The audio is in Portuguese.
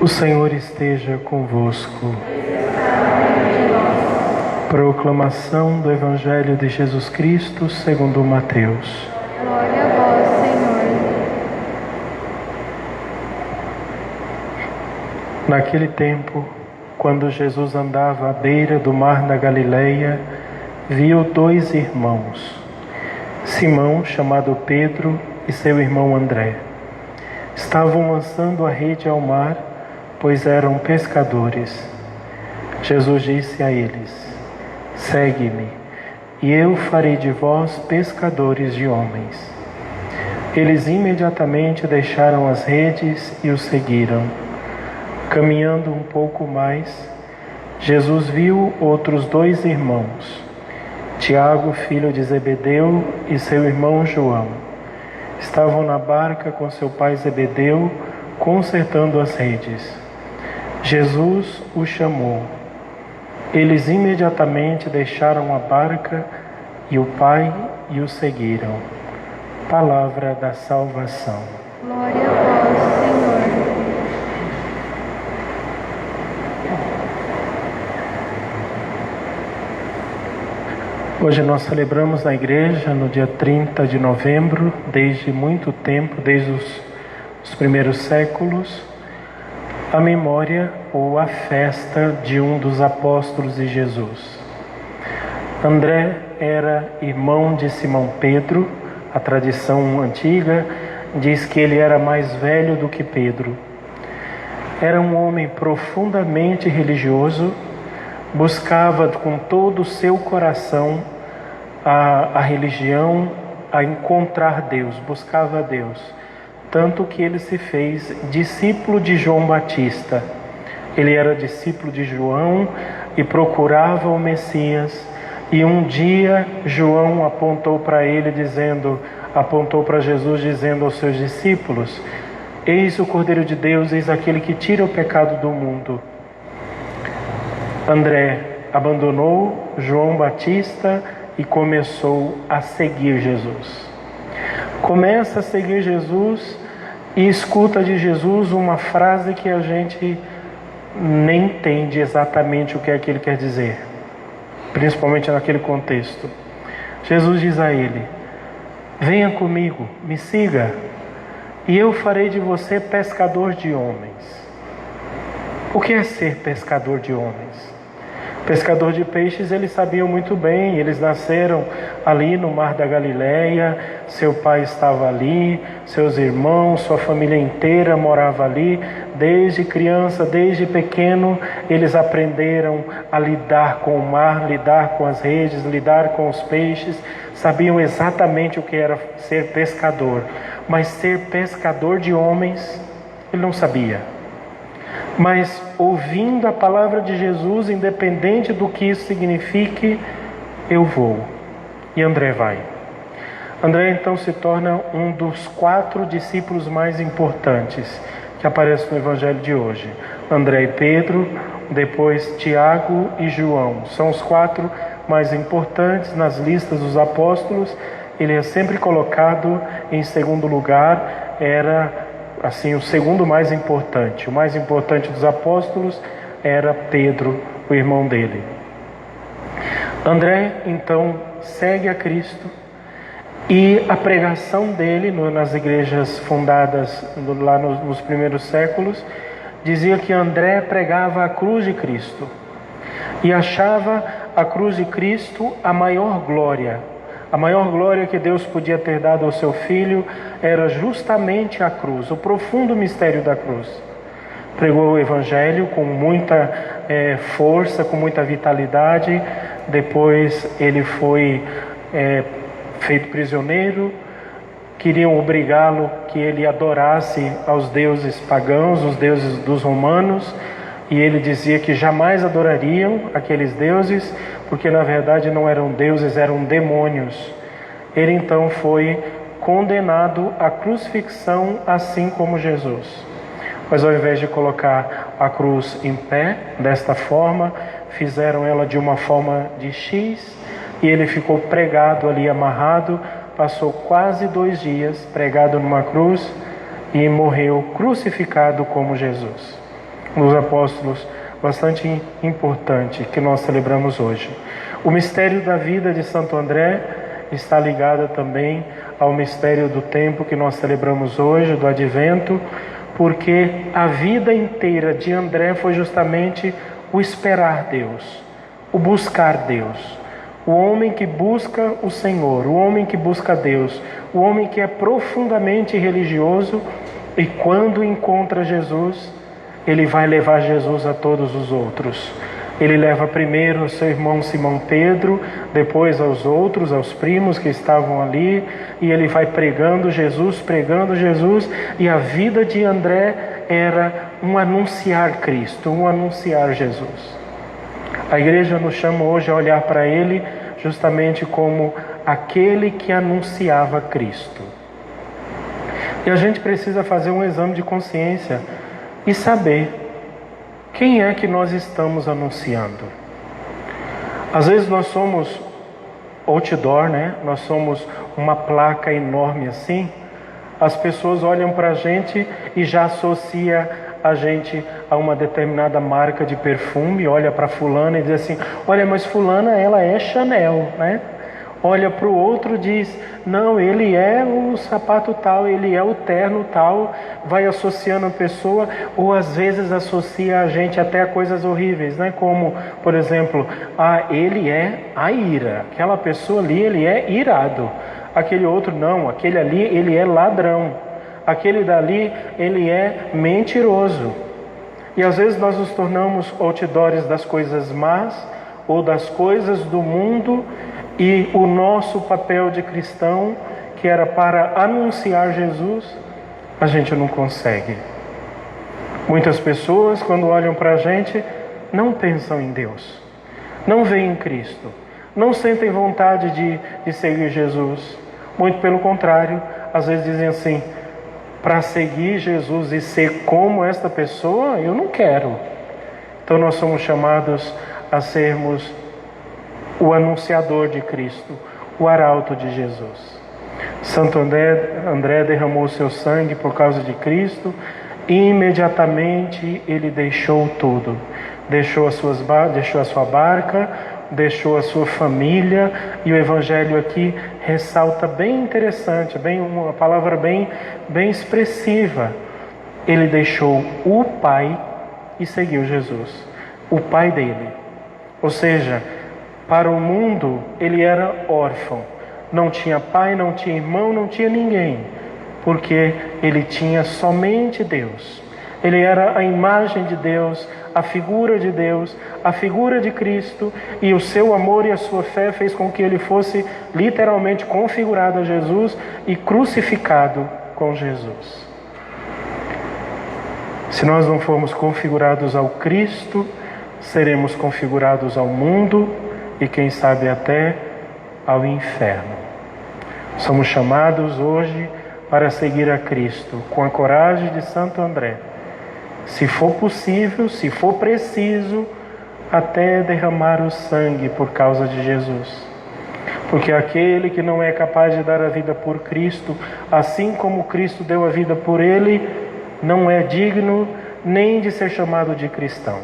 O Senhor esteja convosco. Proclamação do Evangelho de Jesus Cristo segundo Mateus. Glória a vós, Senhor. Naquele tempo, quando Jesus andava à beira do mar da Galileia, viu dois irmãos, Simão, chamado Pedro, e seu irmão André. Estavam lançando a rede ao mar, pois eram pescadores. Jesus disse a eles: Segue-me, e eu farei de vós pescadores de homens. Eles imediatamente deixaram as redes e o seguiram. Caminhando um pouco mais, Jesus viu outros dois irmãos, Tiago, filho de Zebedeu, e seu irmão João. Estavam na barca com seu pai Zebedeu, consertando as redes. Jesus os chamou. Eles imediatamente deixaram a barca e o pai e o seguiram. Palavra da salvação. Glória a vós, Senhor. Hoje nós celebramos na igreja, no dia 30 de novembro, desde muito tempo, desde os primeiros séculos, a memória ou a festa de um dos apóstolos de Jesus. André era irmão de Simão Pedro. A tradição antiga diz que ele era mais velho do que Pedro. Era um homem profundamente religioso, buscava com todo o seu coração a religião, a encontrar Deus, buscava Deus. Tanto que ele se fez discípulo de João Batista. Ele era discípulo de João e procurava o Messias. E um dia João apontou para Jesus dizendo aos seus discípulos: Eis o Cordeiro de Deus, eis aquele que tira o pecado do mundo. André abandonou João Batista e começou a seguir Jesus. Começa a seguir Jesus e escuta de Jesus uma frase que a gente nem entende exatamente o que é que ele quer dizer, principalmente naquele contexto. Jesus diz a ele: Venha comigo, me siga, e eu farei de você pescador de homens. O que é ser pescador de homens? Pescador de peixes, eles sabiam muito bem. Eles nasceram ali no mar da Galileia, seu pai estava ali, seus irmãos, sua família inteira morava ali. Desde criança, desde pequeno, eles aprenderam a lidar com o mar, lidar com as redes, lidar com os peixes. Sabiam exatamente o que era ser pescador. Mas ser pescador de homens, ele não sabia. Mas ouvindo a palavra de Jesus, independente do que isso signifique, eu vou. E André vai. André então se torna um dos 4 discípulos mais importantes que aparecem no Evangelho de hoje. André e Pedro, depois Tiago e João. São os 4 mais importantes nas listas dos apóstolos. Ele é sempre colocado em segundo lugar, era assim, o segundo mais importante. O mais importante dos apóstolos era Pedro, o irmão dele. André, então, segue a Cristo, e a pregação dele nas igrejas fundadas lá nos primeiros séculos, dizia que André pregava a cruz de Cristo e achava a cruz de Cristo a maior glória. A maior glória que Deus podia ter dado ao seu filho era justamente a cruz, o profundo mistério da cruz. Pregou o Evangelho com muita força, com muita vitalidade. Depois ele foi feito prisioneiro. Queriam obrigá-lo que ele adorasse aos deuses pagãos, os deuses dos romanos. E ele dizia que jamais adorariam aqueles deuses, porque na verdade não eram deuses, eram demônios. Ele então foi condenado à crucifixão, assim como Jesus. Mas ao invés de colocar a cruz em pé, desta forma, fizeram ela de uma forma de X, e ele ficou pregado ali, amarrado, passou quase 2 dias pregado numa cruz e morreu crucificado como Jesus. dos apóstolos bastante importante que nós celebramos hoje. O mistério da vida de Santo André está ligado também ao mistério do tempo que nós celebramos hoje, do Advento, porque a vida inteira de André foi justamente o esperar Deus, o buscar Deus. O homem que busca o Senhor, o homem que busca Deus, o homem que é profundamente religioso e quando encontra Jesus, ele vai levar Jesus a todos os outros. Ele leva primeiro o seu irmão Simão Pedro, depois aos outros, aos primos que estavam ali, e ele vai pregando Jesus, e a vida de André era um anunciar Cristo, um anunciar Jesus. A igreja nos chama hoje a olhar para ele justamente como aquele que anunciava Cristo. E a gente precisa fazer um exame de consciência e saber quem é que nós estamos anunciando. Às vezes nós somos outdoor, né? Nós somos uma placa enorme assim. As pessoas olham para a gente e já associa a gente a uma determinada marca de perfume, olha para fulana e diz assim, olha, mas fulana ela é Chanel, né? Olha para o outro e diz, não, ele é o sapato tal, ele é o terno tal, vai associando a pessoa, ou às vezes associa a gente até a coisas horríveis, né? Como, por exemplo, ele é a ira, aquela pessoa ali, ele é irado, aquele outro não, aquele ali, ele é ladrão, aquele dali, ele é mentiroso. E às vezes nós nos tornamos outdoors das coisas más, ou das coisas do mundo, e o nosso papel de cristão, que era para anunciar Jesus, a gente não consegue. Muitas pessoas, quando olham para a gente, não pensam em Deus, não veem Cristo, não sentem vontade de seguir Jesus. Muito pelo contrário, às vezes dizem assim, para seguir Jesus e ser como esta pessoa, eu não quero. Então nós somos chamados a sermos o anunciador de Cristo, o arauto de Jesus. Santo André derramou seu sangue por causa de Cristo e imediatamente ele deixou tudo. Deixou a sua barca, deixou a sua família, e o Evangelho aqui ressalta bem interessante, uma palavra bem expressiva. Ele deixou o Pai e seguiu Jesus, o Pai dele. Ou seja, para o mundo, ele era órfão. Não tinha pai, não tinha irmão, não tinha ninguém. Porque ele tinha somente Deus. Ele era a imagem de Deus, a figura de Deus, a figura de Cristo. E o seu amor e a sua fé fez com que ele fosse literalmente configurado a Jesus e crucificado com Jesus. Se nós não formos configurados ao Cristo, seremos configurados ao mundo, e quem sabe até ao inferno. Somos chamados hoje para seguir a Cristo com a coragem de Santo André. Se for possível, se for preciso, até derramar o sangue por causa de Jesus. Porque aquele que não é capaz de dar a vida por Cristo, assim como Cristo deu a vida por ele, não é digno nem de ser chamado de cristão.